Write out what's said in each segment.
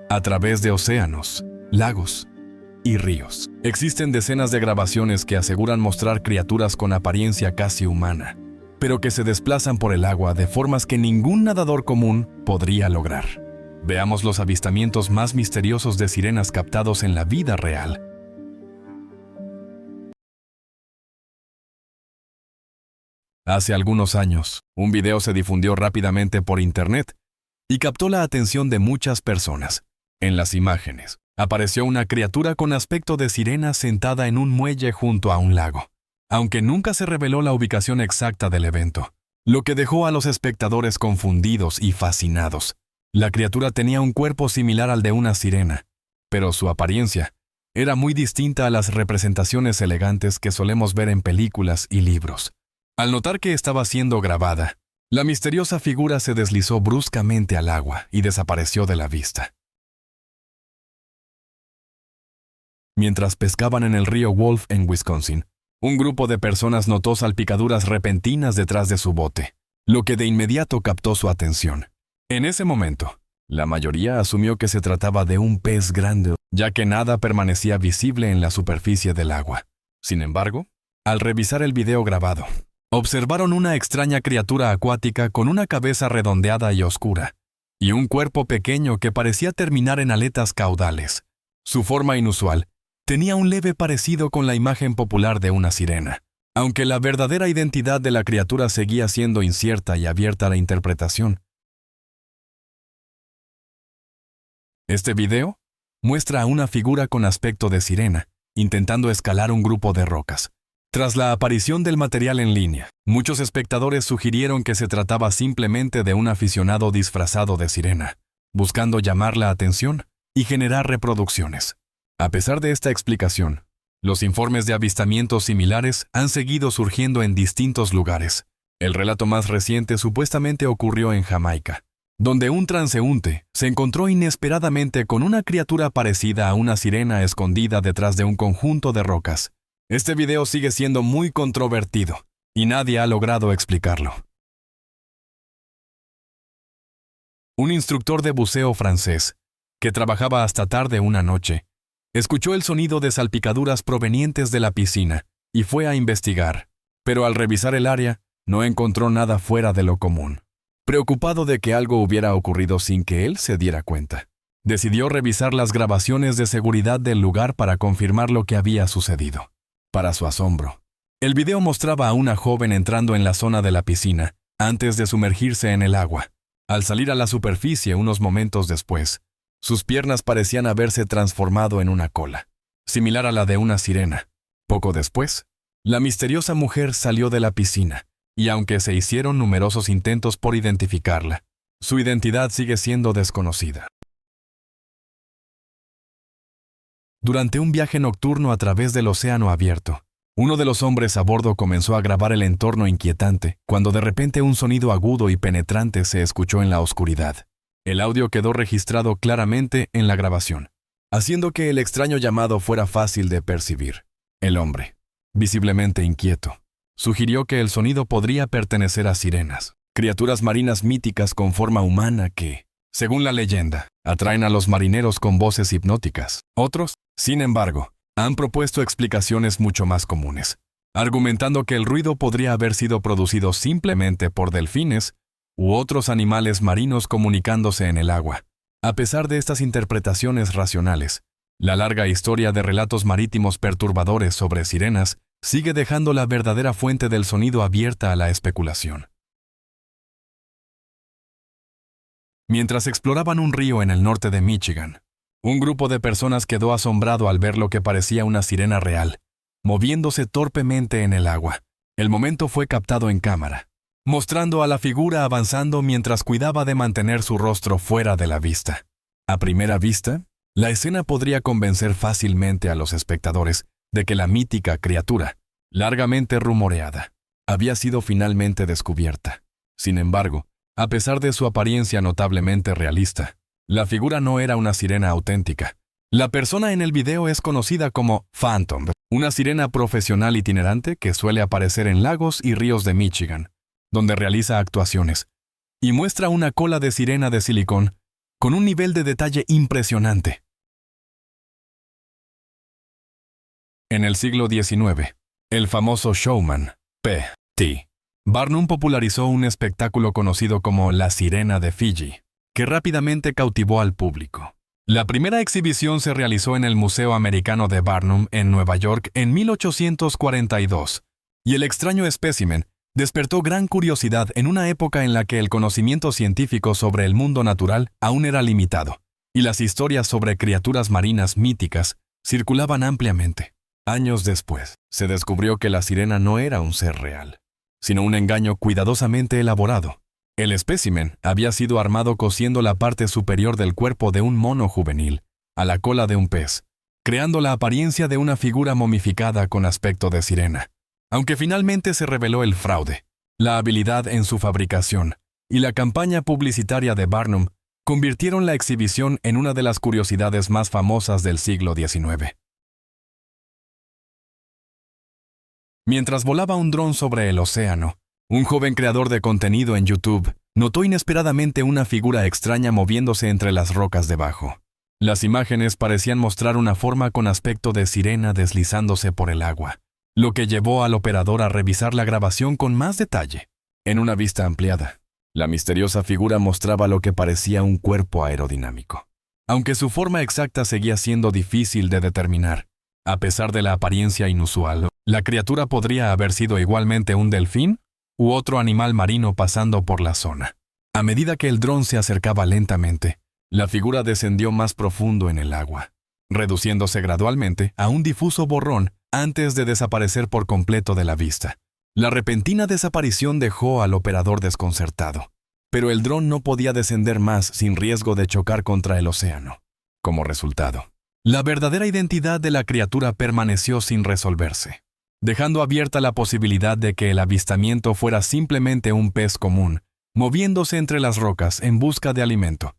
a través de océanos, lagos y ríos. Existen decenas de grabaciones que aseguran mostrar criaturas con apariencia casi humana, pero que se desplazan por el agua de formas que ningún nadador común podría lograr. Veamos los avistamientos más misteriosos de sirenas captados en la vida real. Hace algunos años, un video se difundió rápidamente por internet y captó la atención de muchas personas. En las imágenes, apareció una criatura con aspecto de sirena sentada en un muelle junto a un lago, aunque nunca se reveló la ubicación exacta del evento, lo que dejó a los espectadores confundidos y fascinados. La criatura tenía un cuerpo similar al de una sirena, pero su apariencia era muy distinta a las representaciones elegantes que solemos ver en películas y libros. Al notar que estaba siendo grabada, la misteriosa figura se deslizó bruscamente al agua y desapareció de la vista. Mientras pescaban en el río Wolf en Wisconsin, un grupo de personas notó salpicaduras repentinas detrás de su bote, lo que de inmediato captó su atención. En ese momento, la mayoría asumió que se trataba de un pez grande, ya que nada permanecía visible en la superficie del agua. Sin embargo, al revisar el video grabado, observaron una extraña criatura acuática con una cabeza redondeada y oscura, y un cuerpo pequeño que parecía terminar en aletas caudales. Su forma inusual tenía un leve parecido con la imagen popular de una sirena, aunque la verdadera identidad de la criatura seguía siendo incierta y abierta a la interpretación. Este video muestra a una figura con aspecto de sirena, intentando escalar un grupo de rocas. Tras la aparición del material en línea, muchos espectadores sugirieron que se trataba simplemente de un aficionado disfrazado de sirena, buscando llamar la atención y generar reproducciones. A pesar de esta explicación, los informes de avistamientos similares han seguido surgiendo en distintos lugares. El relato más reciente supuestamente ocurrió en Jamaica, donde un transeúnte se encontró inesperadamente con una criatura parecida a una sirena escondida detrás de un conjunto de rocas. Este video sigue siendo muy controvertido y nadie ha logrado explicarlo. Un instructor de buceo francés, que trabajaba hasta tarde una noche, escuchó el sonido de salpicaduras provenientes de la piscina y fue a investigar, pero al revisar el área no encontró nada fuera de lo común. Preocupado de que algo hubiera ocurrido sin que él se diera cuenta, decidió revisar las grabaciones de seguridad del lugar para confirmar lo que había sucedido. Para su asombro, el video mostraba a una joven entrando en la zona de la piscina antes de sumergirse en el agua. Al salir a la superficie unos momentos después, sus piernas parecían haberse transformado en una cola, similar a la de una sirena. Poco después, la misteriosa mujer salió de la piscina, y aunque se hicieron numerosos intentos por identificarla, su identidad sigue siendo desconocida. Durante un viaje nocturno a través del océano abierto, uno de los hombres a bordo comenzó a grabar el entorno inquietante cuando de repente un sonido agudo y penetrante se escuchó en la oscuridad. El audio quedó registrado claramente en la grabación, haciendo que el extraño llamado fuera fácil de percibir. El hombre, visiblemente inquieto, sugirió que el sonido podría pertenecer a sirenas, criaturas marinas míticas con forma humana que, según la leyenda, atraen a los marineros con voces hipnóticas. Otros, sin embargo, han propuesto explicaciones mucho más comunes, argumentando que el ruido podría haber sido producido simplemente por delfines u otros animales marinos comunicándose en el agua. A pesar de estas interpretaciones racionales, la larga historia de relatos marítimos perturbadores sobre sirenas sigue dejando la verdadera fuente del sonido abierta a la especulación. Mientras exploraban un río en el norte de Michigan, un grupo de personas quedó asombrado al ver lo que parecía una sirena real, moviéndose torpemente en el agua. El momento fue captado en cámara, mostrando a la figura avanzando mientras cuidaba de mantener su rostro fuera de la vista. A primera vista, la escena podría convencer fácilmente a los espectadores de que la mítica criatura, largamente rumoreada, había sido finalmente descubierta. Sin embargo, a pesar de su apariencia notablemente realista, la figura no era una sirena auténtica. La persona en el video es conocida como Phantom, una sirena profesional itinerante que suele aparecer en lagos y ríos de Michigan, donde realiza actuaciones, y muestra una cola de sirena de silicón con un nivel de detalle impresionante. En el siglo XIX, el famoso showman, P.T. Barnum popularizó un espectáculo conocido como La Sirena de Fiji, que rápidamente cautivó al público. La primera exhibición se realizó en el Museo Americano de Barnum en Nueva York en 1842, y el extraño espécimen despertó gran curiosidad en una época en la que el conocimiento científico sobre el mundo natural aún era limitado, y las historias sobre criaturas marinas míticas circulaban ampliamente. Años después, se descubrió que la sirena no era un ser real, sino un engaño cuidadosamente elaborado. El espécimen había sido armado cosiendo la parte superior del cuerpo de un mono juvenil a la cola de un pez, creando la apariencia de una figura momificada con aspecto de sirena. Aunque finalmente se reveló el fraude, la habilidad en su fabricación y la campaña publicitaria de Barnum convirtieron la exhibición en una de las curiosidades más famosas del siglo XIX. Mientras volaba un dron sobre el océano, un joven creador de contenido en YouTube notó inesperadamente una figura extraña moviéndose entre las rocas debajo. Las imágenes parecían mostrar una forma con aspecto de sirena deslizándose por el agua, lo que llevó al operador a revisar la grabación con más detalle. En una vista ampliada, la misteriosa figura mostraba lo que parecía un cuerpo aerodinámico. Aunque su forma exacta seguía siendo difícil de determinar, a pesar de la apariencia inusual, la criatura podría haber sido igualmente un delfín u otro animal marino pasando por la zona. A medida que el dron se acercaba lentamente, la figura descendió más profundo en el agua, reduciéndose gradualmente a un difuso borrón antes de desaparecer por completo de la vista. La repentina desaparición dejó al operador desconcertado, pero el dron no podía descender más sin riesgo de chocar contra el océano. Como resultado, la verdadera identidad de la criatura permaneció sin resolverse, dejando abierta la posibilidad de que el avistamiento fuera simplemente un pez común, moviéndose entre las rocas en busca de alimento.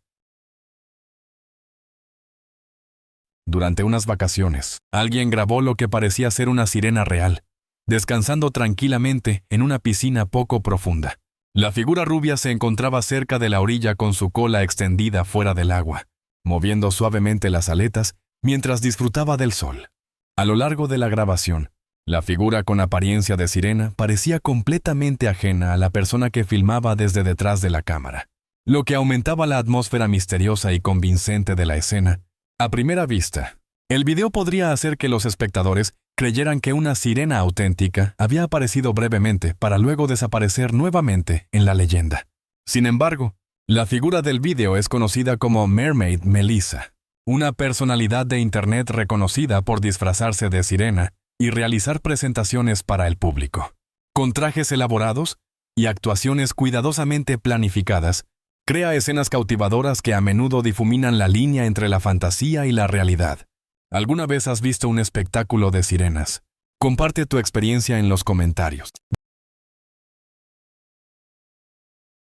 Durante unas vacaciones, alguien grabó lo que parecía ser una sirena real, descansando tranquilamente en una piscina poco profunda. La figura rubia se encontraba cerca de la orilla con su cola extendida fuera del agua, moviendo suavemente las aletas mientras disfrutaba del sol. A lo largo de la grabación, la figura con apariencia de sirena parecía completamente ajena a la persona que filmaba desde detrás de la cámara, lo que aumentaba la atmósfera misteriosa y convincente de la escena. A primera vista, el video podría hacer que los espectadores creyeran que una sirena auténtica había aparecido brevemente para luego desaparecer nuevamente en la leyenda. Sin embargo, la figura del video es conocida como Mermaid Melissa, una personalidad de Internet reconocida por disfrazarse de sirena y realizar presentaciones para el público. Con trajes elaborados y actuaciones cuidadosamente planificadas, crea escenas cautivadoras que a menudo difuminan la línea entre la fantasía y la realidad. ¿Alguna vez has visto un espectáculo de sirenas? Comparte tu experiencia en los comentarios.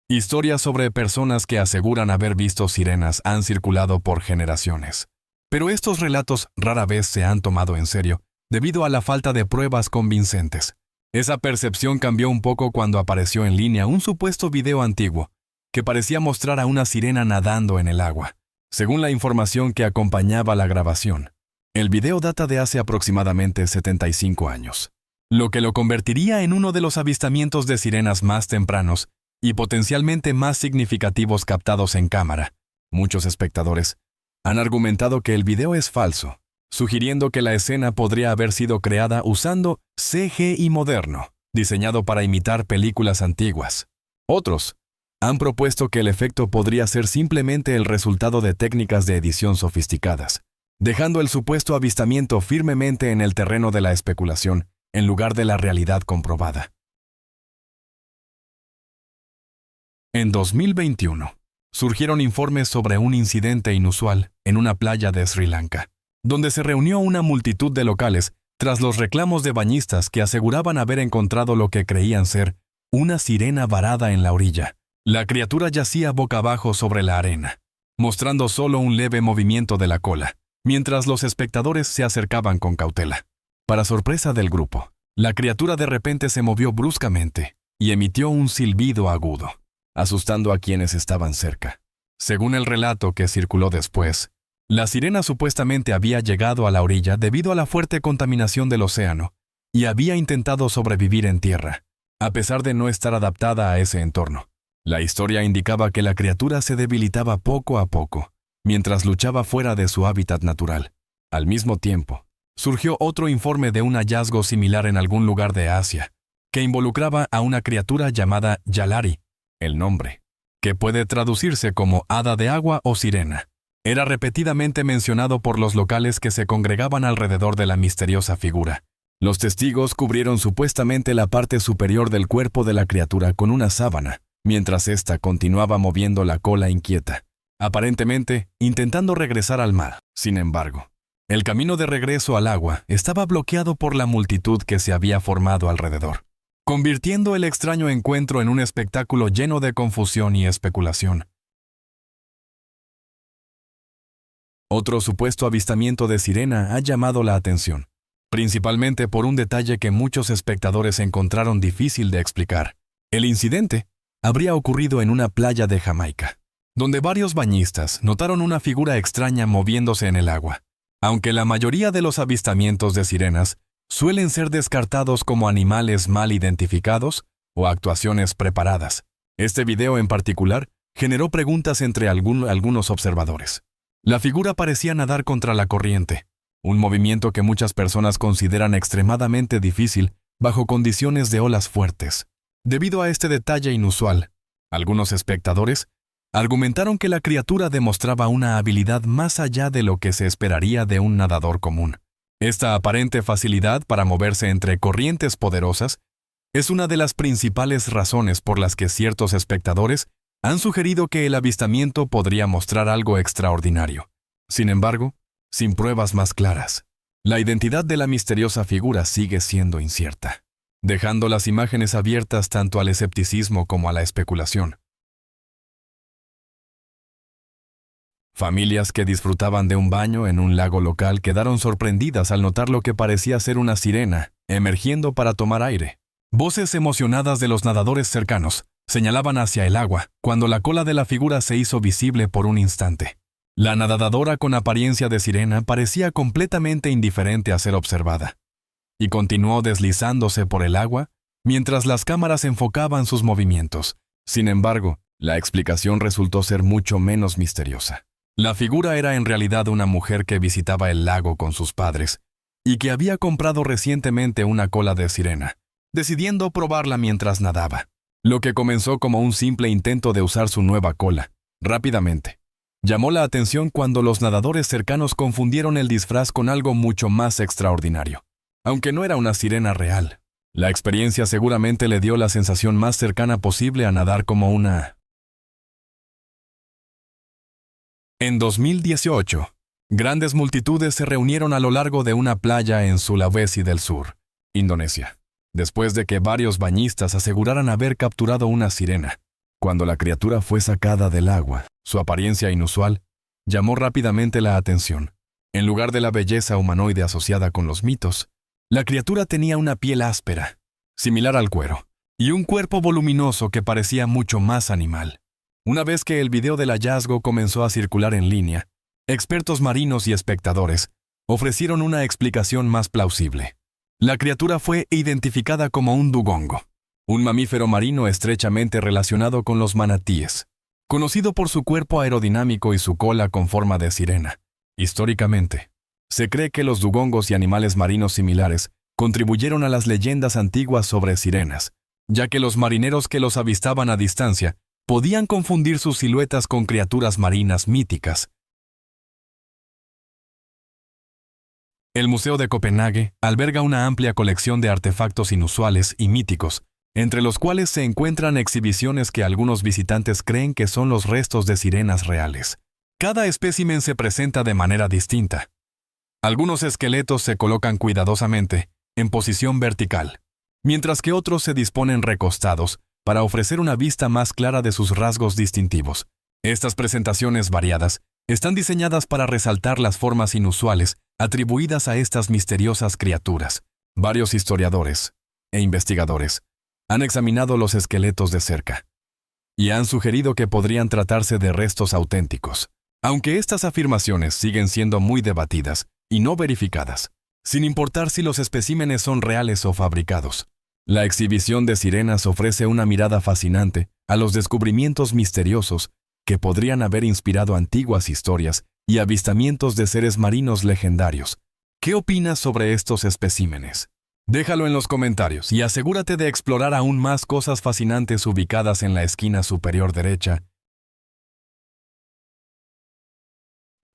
Historias sobre personas que aseguran haber visto sirenas han circulado por generaciones. Pero estos relatos rara vez se han tomado en serio, debido a la falta de pruebas convincentes. Esa percepción cambió un poco cuando apareció en línea un supuesto video antiguo, que parecía mostrar a una sirena nadando en el agua. Según la información que acompañaba la grabación, el video data de hace aproximadamente 75 años, lo que lo convertiría en uno de los avistamientos de sirenas más tempranos y potencialmente más significativos captados en cámara. Muchos espectadores han argumentado que el video es falso, sugiriendo que la escena podría haber sido creada usando CGI moderno, diseñado para imitar películas antiguas. Otros han propuesto que el efecto podría ser simplemente el resultado de técnicas de edición sofisticadas, dejando el supuesto avistamiento firmemente en el terreno de la especulación, en lugar de la realidad comprobada. En 2021, surgieron informes sobre un incidente inusual en una playa de Sri Lanka, donde se reunió una multitud de locales tras los reclamos de bañistas que aseguraban haber encontrado lo que creían ser una sirena varada en la orilla. La criatura yacía boca abajo sobre la arena, mostrando solo un leve movimiento de la cola, mientras los espectadores se acercaban con cautela. Para sorpresa del grupo, la criatura de repente se movió bruscamente y emitió un silbido agudo, asustando a quienes estaban cerca. Según el relato que circuló después, la sirena supuestamente había llegado a la orilla debido a la fuerte contaminación del océano y había intentado sobrevivir en tierra, a pesar de no estar adaptada a ese entorno. La historia indicaba que la criatura se debilitaba poco a poco, mientras luchaba fuera de su hábitat natural. Al mismo tiempo, surgió otro informe de un hallazgo similar en algún lugar de Asia, que involucraba a una criatura llamada Yalari, el nombre, que puede traducirse como hada de agua o sirena. Era repetidamente mencionado por los locales que se congregaban alrededor de la misteriosa figura. Los testigos cubrieron supuestamente la parte superior del cuerpo de la criatura con una sábana, mientras ésta continuaba moviendo la cola inquieta, aparentemente intentando regresar al mar. Sin embargo, el camino de regreso al agua estaba bloqueado por la multitud que se había formado alrededor, convirtiendo el extraño encuentro en un espectáculo lleno de confusión y especulación. Otro supuesto avistamiento de sirena ha llamado la atención, principalmente por un detalle que muchos espectadores encontraron difícil de explicar. El incidente habría ocurrido en una playa de Jamaica, donde varios bañistas notaron una figura extraña moviéndose en el agua. Aunque la mayoría de los avistamientos de sirenas suelen ser descartados como animales mal identificados o actuaciones preparadas, este video en particular generó preguntas entre algunos observadores. La figura parecía nadar contra la corriente, un movimiento que muchas personas consideran extremadamente difícil bajo condiciones de olas fuertes. Debido a este detalle inusual, algunos espectadores argumentaron que la criatura demostraba una habilidad más allá de lo que se esperaría de un nadador común. Esta aparente facilidad para moverse entre corrientes poderosas es una de las principales razones por las que ciertos espectadores han sugerido que el avistamiento podría mostrar algo extraordinario. Sin embargo, sin pruebas más claras, la identidad de la misteriosa figura sigue siendo incierta, dejando las imágenes abiertas tanto al escepticismo como a la especulación. Familias que disfrutaban de un baño en un lago local quedaron sorprendidas al notar lo que parecía ser una sirena emergiendo para tomar aire. Voces emocionadas de los nadadores cercanos señalaban hacia el agua cuando la cola de la figura se hizo visible por un instante. La nadadora con apariencia de sirena parecía completamente indiferente a ser observada, y continuó deslizándose por el agua mientras las cámaras enfocaban sus movimientos. Sin embargo, la explicación resultó ser mucho menos misteriosa. La figura era en realidad una mujer que visitaba el lago con sus padres y que había comprado recientemente una cola de sirena, decidiendo probarla mientras nadaba. Lo que comenzó como un simple intento de usar su nueva cola, rápidamente llamó la atención cuando los nadadores cercanos confundieron el disfraz con algo mucho más extraordinario. Aunque no era una sirena real, la experiencia seguramente le dio la sensación más cercana posible a nadar como una. En 2018, grandes multitudes se reunieron a lo largo de una playa en Sulawesi del Sur, Indonesia, después de que varios bañistas aseguraran haber capturado una sirena. Cuando la criatura fue sacada del agua, su apariencia inusual llamó rápidamente la atención. En lugar de la belleza humanoide asociada con los mitos, la criatura tenía una piel áspera, similar al cuero, y un cuerpo voluminoso que parecía mucho más animal. Una vez que el video del hallazgo comenzó a circular en línea, expertos marinos y espectadores ofrecieron una explicación más plausible. La criatura fue identificada como un dugongo, un mamífero marino estrechamente relacionado con los manatíes, conocido por su cuerpo aerodinámico y su cola con forma de sirena. Históricamente, se cree que los dugongos y animales marinos similares contribuyeron a las leyendas antiguas sobre sirenas, ya que los marineros que los avistaban a distancia podían confundir sus siluetas con criaturas marinas míticas. El Museo de Copenhague alberga una amplia colección de artefactos inusuales y míticos, entre los cuales se encuentran exhibiciones que algunos visitantes creen que son los restos de sirenas reales. Cada espécimen se presenta de manera distinta. Algunos esqueletos se colocan cuidadosamente, en posición vertical, mientras que otros se disponen recostados para ofrecer una vista más clara de sus rasgos distintivos. Estas presentaciones variadas están diseñadas para resaltar las formas inusuales atribuidas a estas misteriosas criaturas. Varios historiadores e investigadores han examinado los esqueletos de cerca y han sugerido que podrían tratarse de restos auténticos, aunque estas afirmaciones siguen siendo muy debatidas y no verificadas, sin importar si los especímenes son reales o fabricados. La exhibición de sirenas ofrece una mirada fascinante a los descubrimientos misteriosos que podrían haber inspirado antiguas historias y avistamientos de seres marinos legendarios. ¿Qué opinas sobre estos especímenes? Déjalo en los comentarios y asegúrate de explorar aún más cosas fascinantes ubicadas en la esquina superior derecha.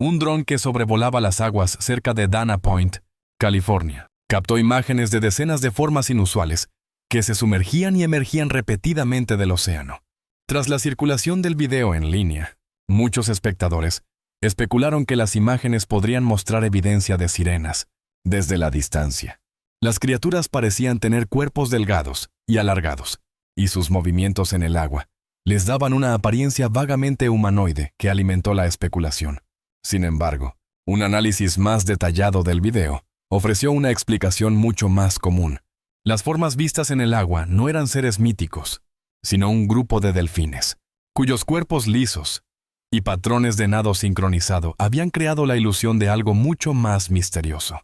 Un dron que sobrevolaba las aguas cerca de Dana Point, California, captó imágenes de decenas de formas inusuales que se sumergían y emergían repetidamente del océano. Tras la circulación del video en línea, muchos espectadores especularon que las imágenes podrían mostrar evidencia de sirenas desde la distancia. Las criaturas parecían tener cuerpos delgados y alargados, y sus movimientos en el agua les daban una apariencia vagamente humanoide que alimentó la especulación. Sin embargo, un análisis más detallado del video ofreció una explicación mucho más común. Las formas vistas en el agua no eran seres míticos, sino un grupo de delfines, cuyos cuerpos lisos y patrones de nado sincronizado habían creado la ilusión de algo mucho más misterioso.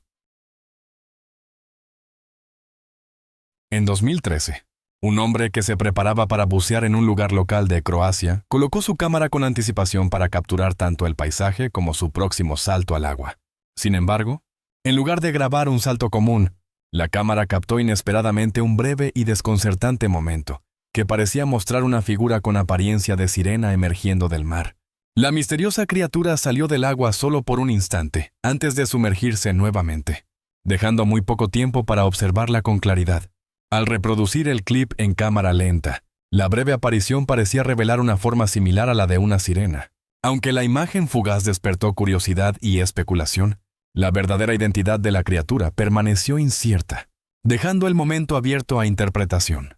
En 2013, un hombre que se preparaba para bucear en un lugar local de Croacia colocó su cámara con anticipación para capturar tanto el paisaje como su próximo salto al agua. Sin embargo, en lugar de grabar un salto común, la cámara captó inesperadamente un breve y desconcertante momento, que parecía mostrar una figura con apariencia de sirena emergiendo del mar. La misteriosa criatura salió del agua solo por un instante, antes de sumergirse nuevamente, dejando muy poco tiempo para observarla con claridad. Al reproducir el clip en cámara lenta, la breve aparición parecía revelar una forma similar a la de una sirena. Aunque la imagen fugaz despertó curiosidad y especulación, la verdadera identidad de la criatura permaneció incierta, dejando el momento abierto a interpretación.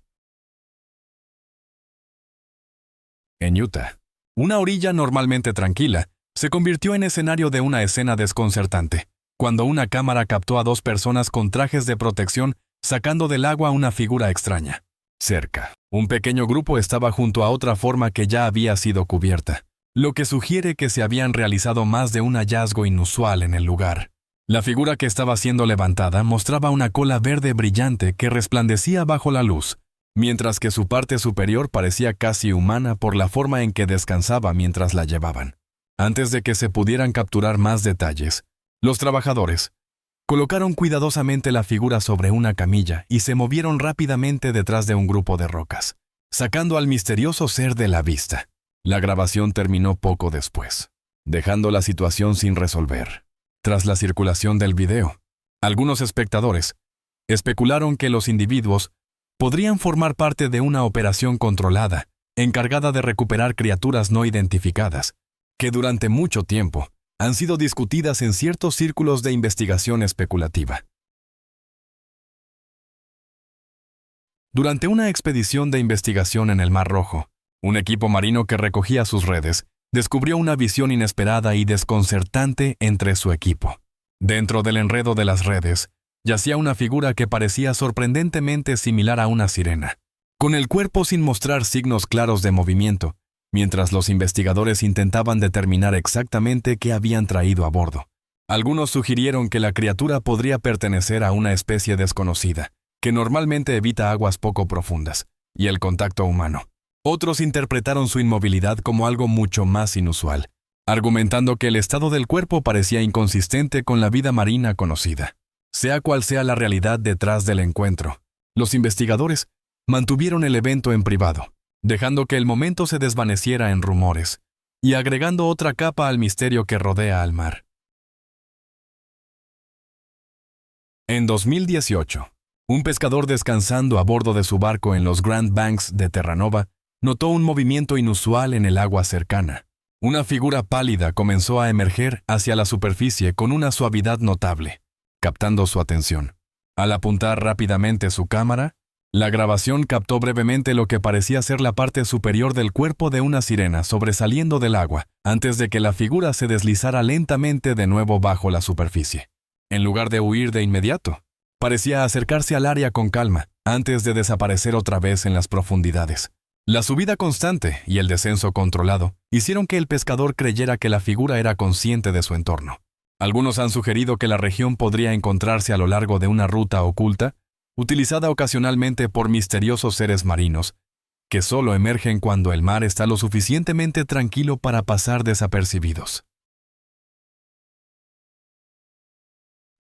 En Utah, una orilla normalmente tranquila se convirtió en escenario de una escena desconcertante, cuando una cámara captó a dos personas con trajes de protección sacando del agua una figura extraña. Cerca, un pequeño grupo estaba junto a otra forma que ya había sido cubierta, lo que sugiere que se habían realizado más de un hallazgo inusual en el lugar. La figura que estaba siendo levantada mostraba una cola verde brillante que resplandecía bajo la luz, mientras que su parte superior parecía casi humana por la forma en que descansaba mientras la llevaban. Antes de que se pudieran capturar más detalles, los trabajadores colocaron cuidadosamente la figura sobre una camilla y se movieron rápidamente detrás de un grupo de rocas, sacando al misterioso ser de la vista. La grabación terminó poco después, dejando la situación sin resolver. Tras la circulación del video, algunos espectadores especularon que los individuos podrían formar parte de una operación controlada, encargada de recuperar criaturas no identificadas, que durante mucho tiempo han sido discutidas en ciertos círculos de investigación especulativa. Durante una expedición de investigación en el Mar Rojo, un equipo marino que recogía sus redes descubrió una visión inesperada y desconcertante entre su equipo. Dentro del enredo de las redes, yacía una figura que parecía sorprendentemente similar a una sirena, con el cuerpo sin mostrar signos claros de movimiento, mientras los investigadores intentaban determinar exactamente qué habían traído a bordo. Algunos sugirieron que la criatura podría pertenecer a una especie desconocida, que normalmente evita aguas poco profundas, y el contacto humano. Otros interpretaron su inmovilidad como algo mucho más inusual, argumentando que el estado del cuerpo parecía inconsistente con la vida marina conocida. Sea cual sea la realidad detrás del encuentro, los investigadores mantuvieron el evento en privado, dejando que el momento se desvaneciera en rumores y agregando otra capa al misterio que rodea al mar. En 2018, un pescador descansando a bordo de su barco en los Grand Banks de Terranova notó un movimiento inusual en el agua cercana. Una figura pálida comenzó a emerger hacia la superficie con una suavidad notable, captando su atención. Al apuntar rápidamente su cámara, la grabación captó brevemente lo que parecía ser la parte superior del cuerpo de una sirena sobresaliendo del agua, antes de que la figura se deslizara lentamente de nuevo bajo la superficie. En lugar de huir de inmediato, parecía acercarse al área con calma, antes de desaparecer otra vez en las profundidades. La subida constante y el descenso controlado hicieron que el pescador creyera que la figura era consciente de su entorno. Algunos han sugerido que la región podría encontrarse a lo largo de una ruta oculta, utilizada ocasionalmente por misteriosos seres marinos, que solo emergen cuando el mar está lo suficientemente tranquilo para pasar desapercibidos.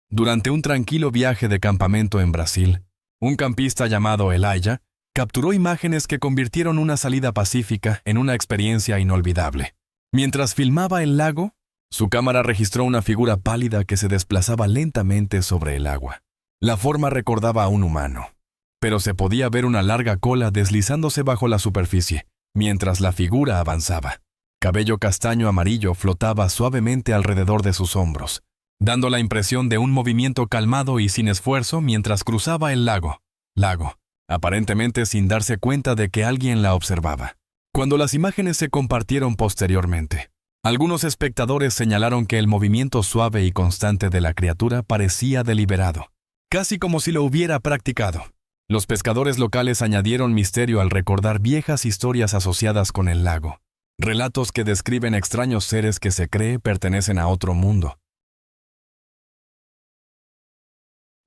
Durante un tranquilo viaje de campamento en Brasil, un campista llamado Elijah capturó imágenes que convirtieron una salida pacífica en una experiencia inolvidable. Mientras filmaba el lago, su cámara registró una figura pálida que se desplazaba lentamente sobre el agua. La forma recordaba a un humano, pero se podía ver una larga cola deslizándose bajo la superficie, mientras la figura avanzaba. Cabello castaño amarillo flotaba suavemente alrededor de sus hombros, dando la impresión de un movimiento calmado y sin esfuerzo mientras cruzaba el lago, aparentemente sin darse cuenta de que alguien la observaba. Cuando las imágenes se compartieron posteriormente, algunos espectadores señalaron que el movimiento suave y constante de la criatura parecía deliberado, casi como si lo hubiera practicado. Los pescadores locales añadieron misterio al recordar viejas historias asociadas con el lago, relatos que describen extraños seres que se cree pertenecen a otro mundo.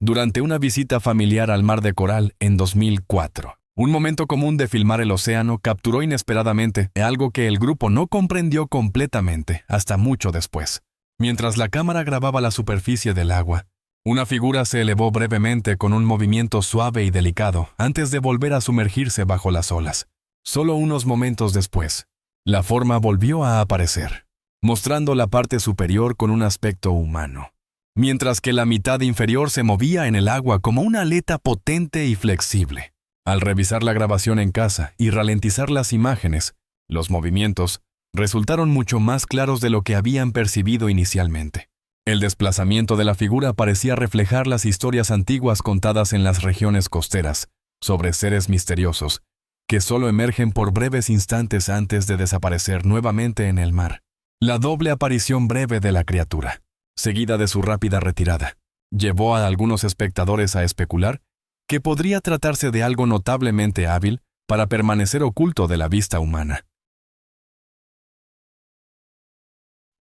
Durante una visita familiar al Mar de Coral en 2004, un momento común de filmar el océano capturó inesperadamente algo que el grupo no comprendió completamente hasta mucho después. Mientras la cámara grababa la superficie del agua, una figura se elevó brevemente con un movimiento suave y delicado antes de volver a sumergirse bajo las olas. Solo unos momentos después, la forma volvió a aparecer, mostrando la parte superior con un aspecto humano, mientras que la mitad inferior se movía en el agua como una aleta potente y flexible. Al revisar la grabación en casa y ralentizar las imágenes, los movimientos resultaron mucho más claros de lo que habían percibido inicialmente. El desplazamiento de la figura parecía reflejar las historias antiguas contadas en las regiones costeras, sobre seres misteriosos, que solo emergen por breves instantes antes de desaparecer nuevamente en el mar. La doble aparición breve de la criatura, seguida de su rápida retirada, llevó a algunos espectadores a especular que podría tratarse de algo notablemente hábil para permanecer oculto de la vista humana.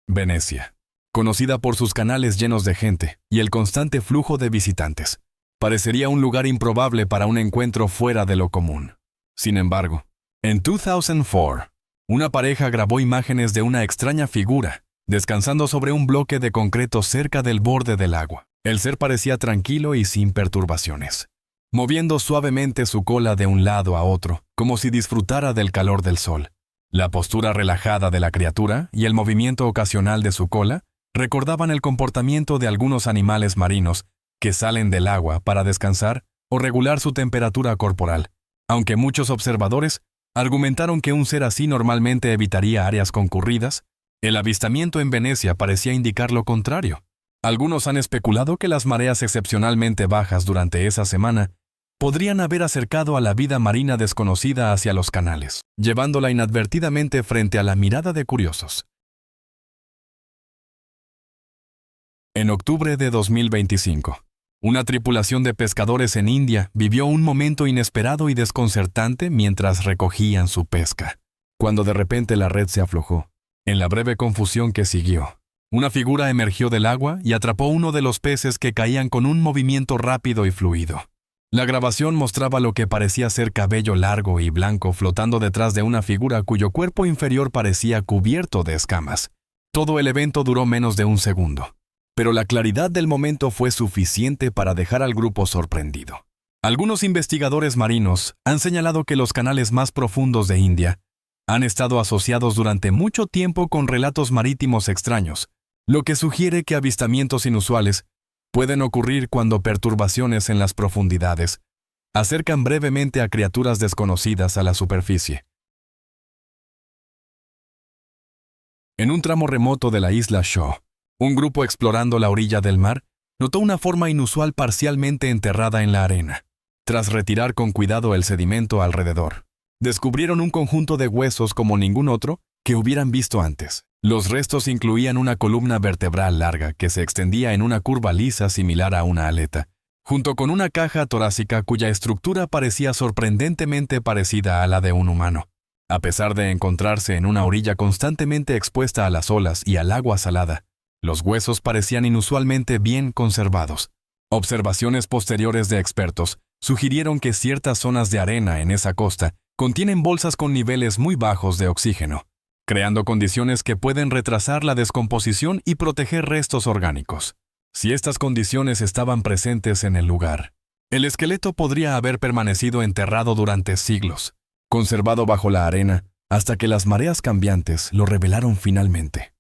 Venecia, conocida por sus canales llenos de gente y el constante flujo de visitantes, parecería un lugar improbable para un encuentro fuera de lo común. Sin embargo, en 2004, una pareja grabó imágenes de una extraña figura descansando sobre un bloque de concreto cerca del borde del agua. El ser parecía tranquilo y sin perturbaciones, moviendo suavemente su cola de un lado a otro, como si disfrutara del calor del sol. La postura relajada de la criatura y el movimiento ocasional de su cola recordaban el comportamiento de algunos animales marinos que salen del agua para descansar o regular su temperatura corporal, aunque muchos observadores argumentaron que un ser así normalmente evitaría áreas concurridas. El avistamiento en Venecia parecía indicar lo contrario. Algunos han especulado que las mareas excepcionalmente bajas durante esa semana podrían haber acercado a la vida marina desconocida hacia los canales, llevándola inadvertidamente frente a la mirada de curiosos. En octubre de 2025, una tripulación de pescadores en India vivió un momento inesperado y desconcertante mientras recogían su pesca, cuando de repente la red se aflojó. En la breve confusión que siguió, una figura emergió del agua y atrapó uno de los peces que caían con un movimiento rápido y fluido. La grabación mostraba lo que parecía ser cabello largo y blanco flotando detrás de una figura cuyo cuerpo inferior parecía cubierto de escamas. Todo el evento duró menos de un segundo, pero la claridad del momento fue suficiente para dejar al grupo sorprendido. Algunos investigadores marinos han señalado que los canales más profundos de India han estado asociados durante mucho tiempo con relatos marítimos extraños, lo que sugiere que avistamientos inusuales pueden ocurrir cuando perturbaciones en las profundidades acercan brevemente a criaturas desconocidas a la superficie. En un tramo remoto de la isla Shaw, un grupo explorando la orilla del mar notó una forma inusual parcialmente enterrada en la arena. Tras retirar con cuidado el sedimento alrededor, descubrieron un conjunto de huesos como ningún otro que hubieran visto antes. Los restos incluían una columna vertebral larga que se extendía en una curva lisa similar a una aleta, junto con una caja torácica cuya estructura parecía sorprendentemente parecida a la de un humano. A pesar de encontrarse en una orilla constantemente expuesta a las olas y al agua salada, los huesos parecían inusualmente bien conservados. Observaciones posteriores de expertos sugirieron que ciertas zonas de arena en esa costa contienen bolsas con niveles muy bajos de oxígeno, creando condiciones que pueden retrasar la descomposición y proteger restos orgánicos. Si estas condiciones estaban presentes en el lugar, el esqueleto podría haber permanecido enterrado durante siglos, conservado bajo la arena, hasta que las mareas cambiantes lo revelaron finalmente.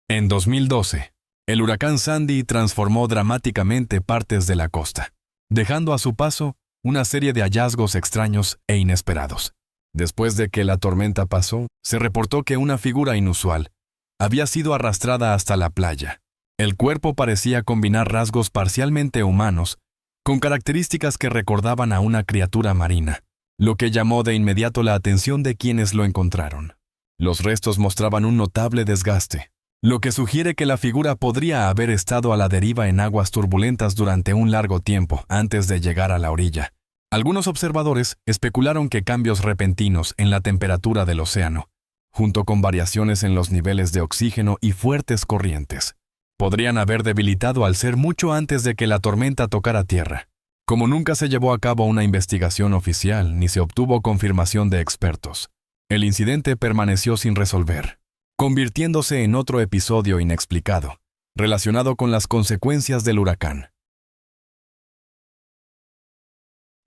En 2012, el huracán Sandy transformó dramáticamente partes de la costa, dejando a su paso una serie de hallazgos extraños e inesperados. Después de que la tormenta pasó, se reportó que una figura inusual había sido arrastrada hasta la playa. El cuerpo parecía combinar rasgos parcialmente humanos con características que recordaban a una criatura marina, lo que llamó de inmediato la atención de quienes lo encontraron. Los restos mostraban un notable desgaste, lo que sugiere que la figura podría haber estado a la deriva en aguas turbulentas durante un largo tiempo antes de llegar a la orilla. Algunos observadores especularon que cambios repentinos en la temperatura del océano, junto con variaciones en los niveles de oxígeno y fuertes corrientes, podrían haber debilitado al ser mucho antes de que la tormenta tocara tierra. Como nunca se llevó a cabo una investigación oficial ni se obtuvo confirmación de expertos, el incidente permaneció sin resolver, convirtiéndose en otro episodio inexplicado, relacionado con las consecuencias del huracán.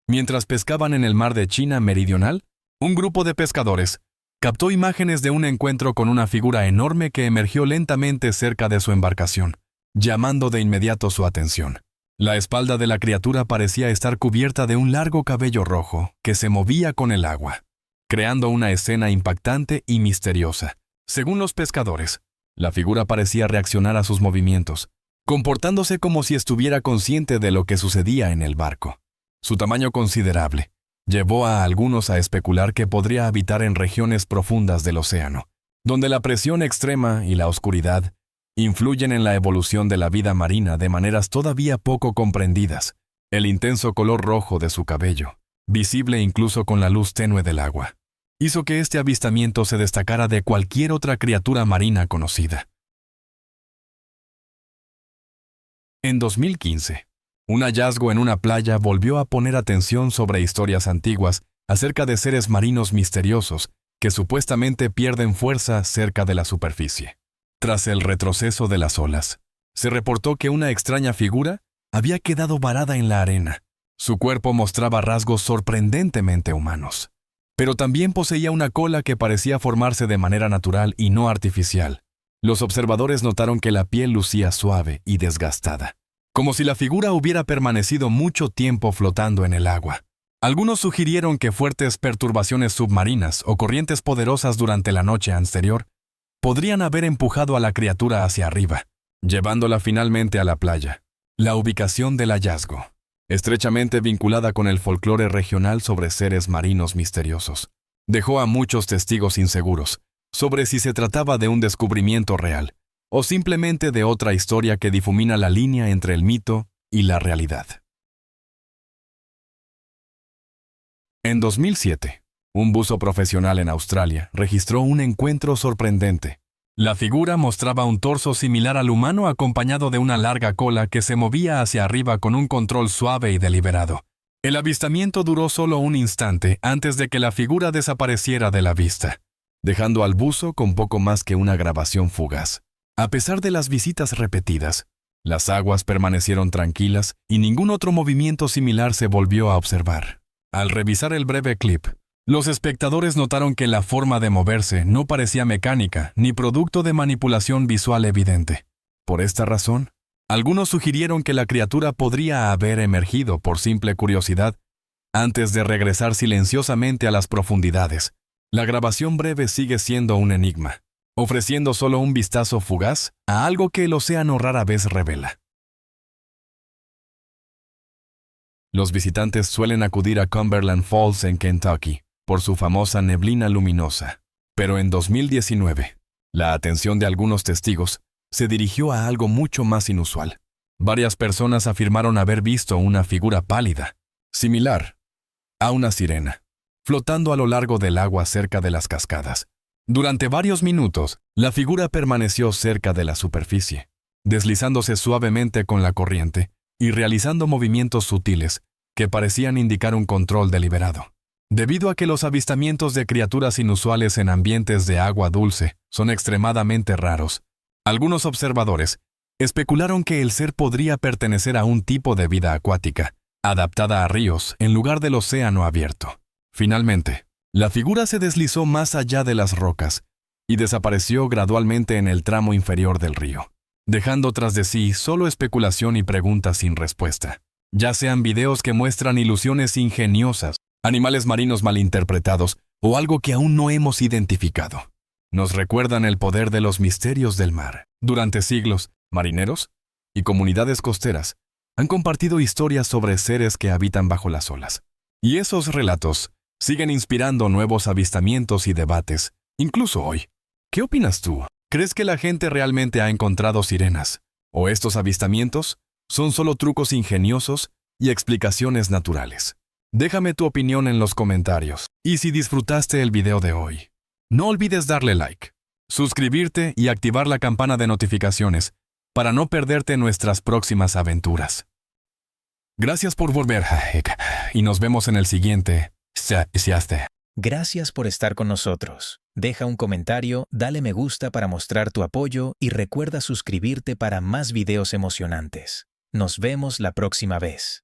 Mientras pescaban en el mar de China Meridional, un grupo de pescadores captó imágenes de un encuentro con una figura enorme que emergió lentamente cerca de su embarcación, llamando de inmediato su atención. La espalda de la criatura parecía estar cubierta de un largo cabello rojo que se movía con el agua, creando una escena impactante y misteriosa. Según los pescadores, la figura parecía reaccionar a sus movimientos, comportándose como si estuviera consciente de lo que sucedía en el barco. Su tamaño considerable llevó a algunos a especular que podría habitar en regiones profundas del océano, donde la presión extrema y la oscuridad influyen en la evolución de la vida marina de maneras todavía poco comprendidas. El intenso color rojo de su cabello, visible incluso con la luz tenue del agua, hizo que este avistamiento se destacara de cualquier otra criatura marina conocida. En 2015, un hallazgo en una playa volvió a poner atención sobre historias antiguas acerca de seres marinos misteriosos que supuestamente pierden fuerza cerca de la superficie. Tras el retroceso de las olas, se reportó que una extraña figura había quedado varada en la arena. Su cuerpo mostraba rasgos sorprendentemente humanos, pero también poseía una cola que parecía formarse de manera natural y no artificial. Los observadores notaron que la piel lucía suave y desgastada, como si la figura hubiera permanecido mucho tiempo flotando en el agua. Algunos sugirieron que fuertes perturbaciones submarinas o corrientes poderosas durante la noche anterior podrían haber empujado a la criatura hacia arriba, llevándola finalmente a la playa. La ubicación del hallazgo, estrechamente vinculada con el folclore regional sobre seres marinos misteriosos, dejó a muchos testigos inseguros sobre si se trataba de un descubrimiento real o simplemente de otra historia que difumina la línea entre el mito y la realidad. En 2007, un buzo profesional en Australia registró un encuentro sorprendente. La figura mostraba un torso similar al humano acompañado de una larga cola que se movía hacia arriba con un control suave y deliberado. El avistamiento duró solo un instante antes de que la figura desapareciera de la vista, dejando al buzo con poco más que una grabación fugaz. A pesar de las visitas repetidas, las aguas permanecieron tranquilas y ningún otro movimiento similar se volvió a observar. Al revisar el breve clip, los espectadores notaron que la forma de moverse no parecía mecánica ni producto de manipulación visual evidente. Por esta razón, algunos sugirieron que la criatura podría haber emergido por simple curiosidad antes de regresar silenciosamente a las profundidades. La grabación breve sigue siendo un enigma, ofreciendo solo un vistazo fugaz a algo que el océano rara vez revela. Los visitantes suelen acudir a Cumberland Falls en Kentucky por su famosa neblina luminosa, pero en 2019, la atención de algunos testigos se dirigió a algo mucho más inusual. Varias personas afirmaron haber visto una figura pálida, similar a una sirena, flotando a lo largo del agua cerca de las cascadas. Durante varios minutos, la figura permaneció cerca de la superficie, deslizándose suavemente con la corriente y realizando movimientos sutiles que parecían indicar un control deliberado. Debido a que los avistamientos de criaturas inusuales en ambientes de agua dulce son extremadamente raros, algunos observadores especularon que el ser podría pertenecer a un tipo de vida acuática, adaptada a ríos en lugar del océano abierto. Finalmente, la figura se deslizó más allá de las rocas y desapareció gradualmente en el tramo inferior del río, dejando tras de sí solo especulación y preguntas sin respuesta, ya sean videos que muestran ilusiones ingeniosas, animales marinos malinterpretados o algo que aún no hemos identificado. Nos recuerdan el poder de los misterios del mar. Durante siglos, marineros y comunidades costeras han compartido historias sobre seres que habitan bajo las olas. Y esos relatos siguen inspirando nuevos avistamientos y debates, incluso hoy. ¿Qué opinas tú? ¿Crees que la gente realmente ha encontrado sirenas? ¿O estos avistamientos son solo trucos ingeniosos y explicaciones naturales? Déjame tu opinión en los comentarios. Y si disfrutaste el video de hoy, no olvides darle like, suscribirte y activar la campana de notificaciones para no perderte nuestras próximas aventuras. Gracias por volver y nos vemos en el siguiente. Gracias por estar con nosotros. Deja un comentario, dale me gusta para mostrar tu apoyo y recuerda suscribirte para más videos emocionantes. Nos vemos la próxima vez.